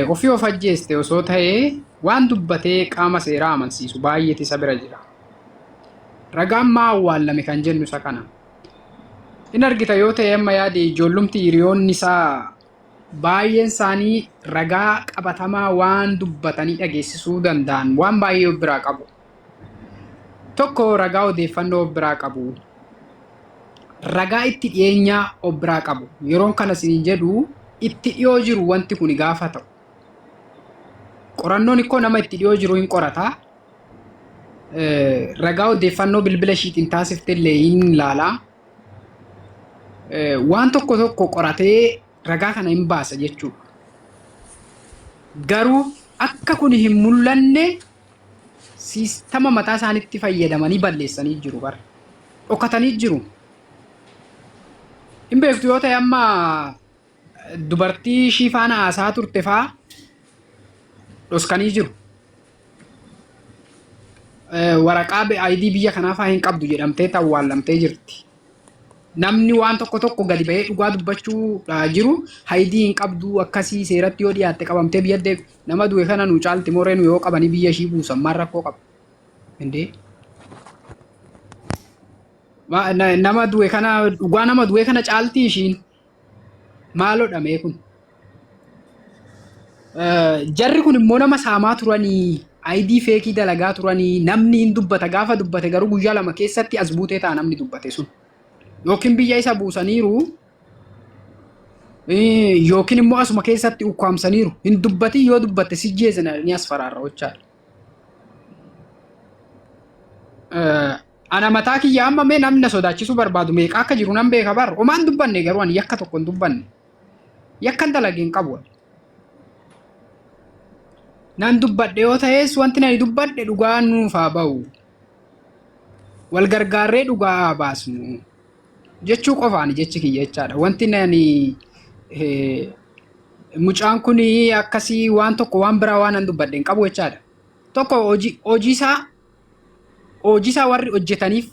ofii of ajjeeste osoo ta'ee waan dubbatee qaama seeraa amansiisu baay'eeti isa bira jira. Ragaan maa awwaallame kan jennu isa kana. In argita yoo ta'e amma yaade ijoollumti hiriyoonni isaa baay'een isaanii ragaa qabatamaa waan dubbatanii dhageessisuu danda'an waan baay'ee of biraa qabu. Tokko ragaa odeeffannoo of biraa qabu. Ragaa itti dhiyeenyaa of biraa qabu. Yeroon kana siin jedhu itti dhiyoo jiru wanti kun gaafa ta'u. Qorannoon ikkoo nama itti dhiyoo jiru hin qorata. Ragaa odeeffannoo bilbila ishiitiin taasifte illee hin ilaala. Waan tokko tokko qoratee ragaa kana hin baasa jechuudha. Garuu akka kun hin mul'anne siistama mataa isaaniitti fayyadamanii balleessanii jiru bara. Dhokatanii jiru. Hin beektu yoo ta'e amma dubartii ishii faana haasaa turte fa'aa dhoskanii jiru. Waraqaa ID biyya kanaafaa hin qabdu jedhamtee awwaallamtee jirti. Namni waan tokko tokko gadi ba'ee dhugaa dubbachuu jiru ID hin qabdu akkasii seeratti yoo dhiyaatte qabamtee biyya deebi. Nama du'e kana nu caalti mooreen yoo qabanii biyya ishii buusan maal rakkoo qaba. Indee nama du'e kana dhugaa nama du'e kana caalti ishiin maaloo dhamee kun. Jarri kun immoo nama saamaa turanii ID feekii dalagaa turanii namni hin dubbata gaafa dubbate garuu guyyaa lama keessatti as buutee ta'a namni dubbate sun. Yookiin biyya isa buusaniiru yookiin immoo asuma keessatti ukkaamsaniiru hin dubbati yoo dubbatte si jeesina ni as faraarra hojjaadha. Ana mataa kiyya amma mee namni na sodaachisu barbaadu meeqa akka jiru nan beeka bar homaan dubbanne garuu ani yakka tokko hin dubbanne yakkan dalagee hin qabu. Nan dubbadhe yoo ta'es wanti nani dubbadhe dhugaa nuuf haa ba'u wal gargaarree dhugaa baasnu jechuu qofaani jechi kiyya jechaadha. Wanti nani mucaan kun akkasii waan tokko waan biraa waan nan dubbadhe hin qabu jechaadha. Tokko hojii isaa warri hojjetaniif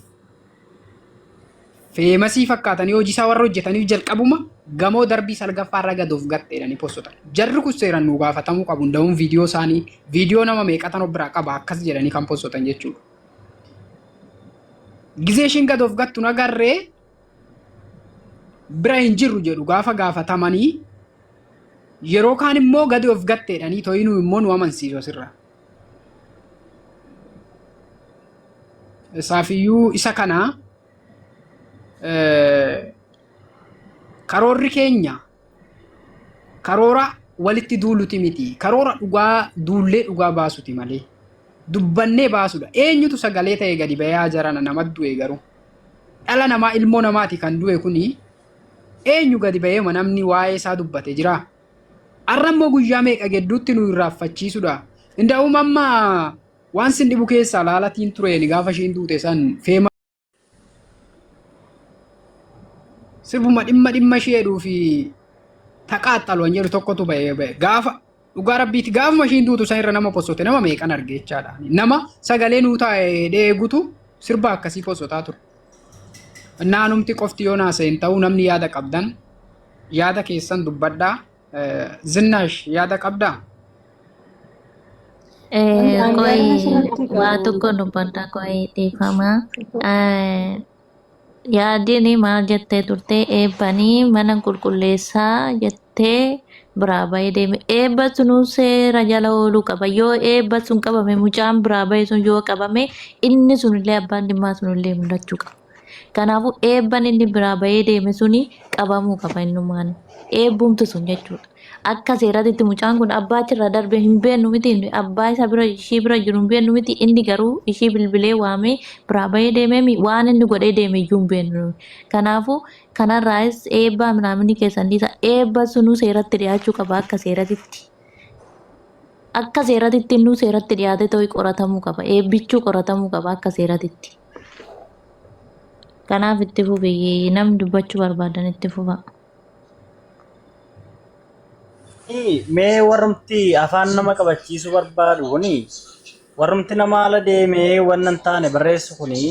feemasii fakkaatanii hojii isaa warri hojjetaniif jalqabuma gamoo darbii salgaffaarra gadoof gadheedhanii postotan. Jarri kun seeraan nu gaafatamuu qabu hunda'uun viidiyoo isaanii viidiyoo nama meeqatan of biraa qaba akkas jedhanii kan postotan jechuudha. Gizee ishiin gadoof gattu nagarree bira hin jirru jedhu gaafa gaafatamanii yeroo kaan immoo gadi of gatteedhanii tooyinuu immoo nu amansiisu asirra. Isaafiyyuu isa kana karoorri keenya karoora walitti duuluti miti karoora dhugaa duullee dhugaa baasuti malee dubbannee baasudha. Eenyutu sagalee ta'e gadi ba'ee jarana nama du'e garuu dhala namaa ilmoo namaati kan du'e kuni eenyu gadi ba'ee namni waa'ee isaa dubbate jira. Arrammoo guyyaa meeqa gidduutti nu irraaffachiisudha. Inda'uum amma waan sin dhibu keessaa laalatiin tureen gaafa ishiin duute san feema sirbuma dhimma isheedhuu fi taqaaxxalu jedhu tokkotu ba'ee gaafa dhugaa rabbiiti gaafa ishiin duutu san irra nama postote nama meeqan arge jechaadha. Nama sagalee nuu taa'e dheegutu sirba akkasii postotaa ture. Naanumti qofti yoo naaseen ta'uu namni yaada qabdan yaada keessan dubbadhaa. Zinnaash yaada qabdaa? Waa tokko dubbadhaa koi dhiifama. Yaadni maal jettee turte eebbanii mana qulqulleessaa jettee biraa bahee deeme. Eebba sunuu seera jala ooluu qaba. Yoo eebba sun qabame mucaan biraa bahee sun yoo qabame inni sunillee abbaan dhimmaa sunillee mul'achuu qaba. Kanaafuu eebban inni biraa bahee deeme suni qabamuu qaba innumaan. Eebbumtu sun jechuudha. Akka seeratitti mucaan kun abbaa irraa darbe hin beeknu miti abbaa isa bira ishii bira jiru hin beeknu miti inni garuu ishii bilbilee waamee biraa bahee deemee waan inni godhee deeme iyyuu hin beeknu. Kanaafuu kanarraas eebbaa minaamini keessan dhiisa eebba sunuu seeratti dhiyaachuu qaba akka seeratitti. Akka seeratitti innuu seeratti dhiyaate ta'uu qoratamuu qaba. Eebbichuu qoratamuu qaba akka seeratitti. Kanaaf itti fufi namni dubbachuu barbaadan itti fufa. Mee warrumti afaan nama qabachiisu barbaadu kuni warrumti nama ala deemee wannan taane barreessu kuni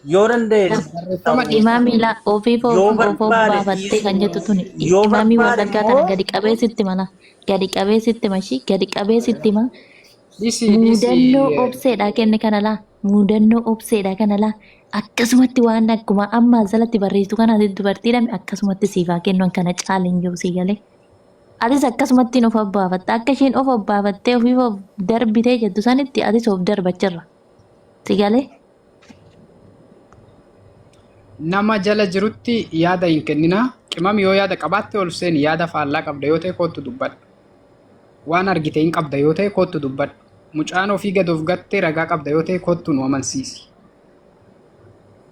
yoo danda'e Barreeffama Imaamii la ofii yoo of barbaade baafattee kan jettu tuni. yoo Imaamii barbaade wallaggaa kana immoo gadi qabee sitti mala. Gadi qabee sitti mashi. Gadi qabee sitti ma. dhisi Mudannoo obseedhaa kenne kana laa. Mudannoo obseedhaa kana laa. Akkasumatti waan akkuma amma jalatti barreessitu kana dubartiidhaan akkasumatti siifaa kennuun kana caaleen jiru si galee. Atis akkasumatti of abbaafatta. Akka isheen of abbaafattee ofii of darbitee jettu sanitti atis of darbachirra. Si galee. nama jala jirutti yaada hin kennina. Qimam yoo yaada qabaatte ol seeni yaada faallaa qabda yoo ta'e kootu dubbadhu. Waan argite hin qabda yoo ta'e kootu dubbadhu. Mucaan ofii gad of gattee ragaa qabda yoo ta'e kootu nu amansiisi.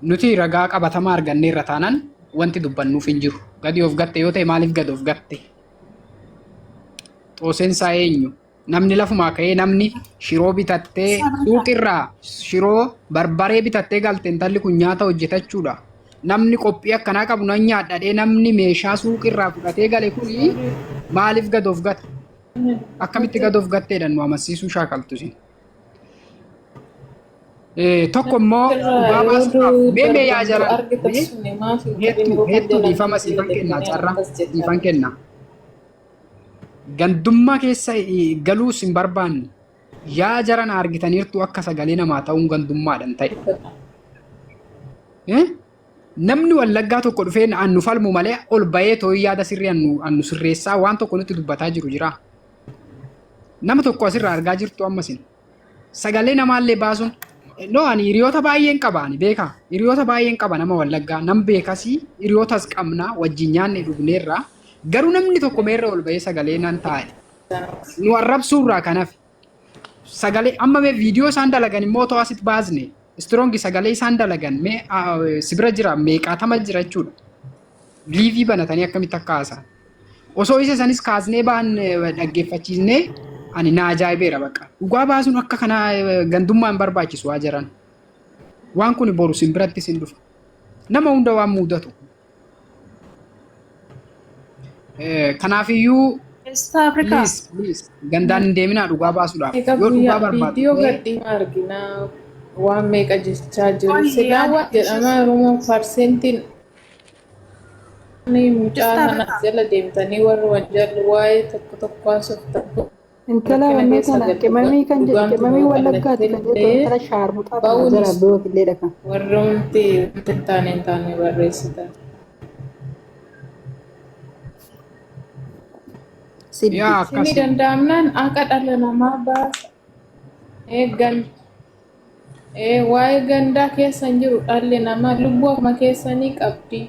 Nuti ragaa qabatamaa arganneerra taanaan wanti dubbannuuf hin jiru. Gadi of gatte yoo ta'e maaliif gad of gatte? Xooseen isaa eenyu? Namni lafumaa ka'ee namni shiroo bitattee suuqirraa shiroo barbaree bitattee galte intalli kun nyaata hojjetachuudha. Namni qophii akkanaa qabu nan nyaadhadhee namni meeshaa suuqirraa fudhatee gale kuni maaliif gad of gatte? Akkamitti gad of gatteedhaan nu amansiisuu shaakaltu isin. Tokko immoo dhugaa baasuudhaaf beemee yaa jala hedduu dhiifama siifan kennaa carraa siifan kennaa. Gandummaa keessa galuus hin barbaanne yaa jaran argitaniirtu akka sagalee namaa ta'uun gandummaadhaan ta'e. Namni wallaggaa tokko dhufee annu falmu malee ol bahee tooyi yaada sirrii annu sirreessaa waan tokko nutti dubbataa jiru jira. Nama tokko asirraa argaa jirtu ammasin. Sagalee namaallee baasuun no ani hiriyoota baay'een qaba ani beeka. Hiriyoota baay'een qaba nama wallaggaa nam beekasii hiriyootas qabna wajjin nyaanne dhugneerraa. Garuu namni tokko meerra ol bahee sagalee nan taa'e. Nu arrabsuurraa kanaaf sagalee amma mee viidiyoo isaan dalagan immoo otoo asitti baasne Strongi sagalee isaan dalagan mee sibira jira meeqaatama jira jechuudha. Liivii banatanii akkamitti akka haasa'an. Osoo isa sanis kaasnee baan dhaggeeffachiisnee ani na ajaa'ibeera bakka. Dhugaa baasuun akka kanaa gandummaa hin barbaachisu waa jiran. Waan kun boru simbiratti sin dhufa. Nama hunda waan mudatu. Kanaafiyyuu please gandaan hin deeminaa dhugaa baasuudhaaf. Yoo dhugaa barbaadu. Waan meeqa jechaa jiru silaa waan jedhama Oromoon parsentiin mucaa kana jala deemtanii warra wajjin waa'ee tokko tokko haasoftan. Intala wanni kana qimamii kan jedhu qimamii wallaggaati kan jedhu intala shaarmuxaa kana jala biroo illee dhaqan. Warra wanti hin taane barreessitan. Sini danda'amnaan akka dhala namaa baasa. Eeggan. Waa'ee gandaa keessan jiru dhalli namaa lubbuu akkuma keessanii qabdi.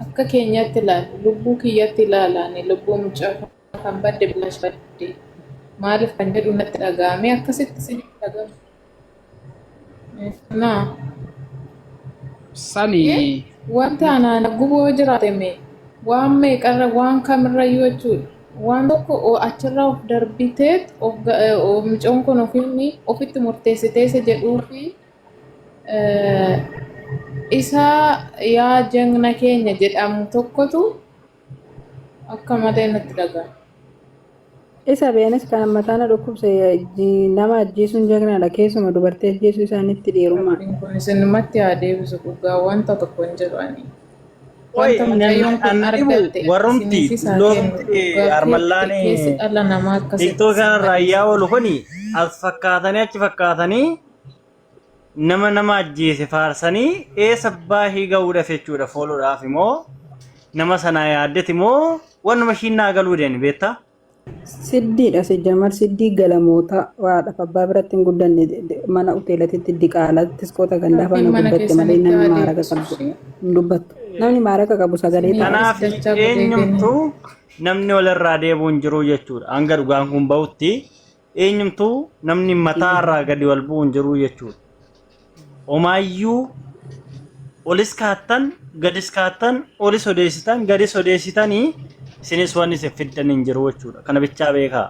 Akka keenyatti ilaala. Lubbuu kiyyatti ilaalaani. Lubbuu mucaa kan badde bilash badde. Maaliif kan jedhu natti dhaga'ame akkasitti isinitti dhaga'ame. Sani. Wanti anaan guboo jiraatame waan meeqarra waan kamirrayyuu jechuudha. Waan tokko achirraa of darbiteet mucoon kun ofitti murteessiteessa jedhuu fi isaa yaa jagna keenya jedhamu tokkotu akka malee natti dhaga'ama. Isa beenis kan mataan dhukkubse nama ajjeesuun jagnaadha keessuma dubartii ajjeesuu isaanitti dhiirummaa. Kun isinumatti haa deebisu dhugaa wanta tokko hin jedhu ani. warrumti lomti armallaani TikTok kanarraa yaa oolu kuni as fakkaatanii achi fakkaatanii nama ajjeese faarsanii eessa baahii ga'uudhaaf jechuudha fooluudhaaf immoo nama sana yaaddeti immoo wannuma shinnaa galuu deeni beektaa? Siddiidha sijjamar siddii galamoota waadhaaf abbaa biratti hin guddanne mana hoteelatitti diqaalattis qoota gandaa faana guddatte malee namni maaraqa qabu hin dubbattu. Namni maaraqa qabu sagalee kanaaf eenyumtuu namni walirraa deebi'u hin jiru jechuudha. Hanga dhugaan kun bahutti eenyumtuu namni mataarraa gadi wal bu'u hin jiru jechuudha. Omaayyuu olis kaattan gadis kaattan olis odeessitan gadis odeessitanii isinis waan isin fiddan hin jiru jechuudha. Kana bichaa beekaa.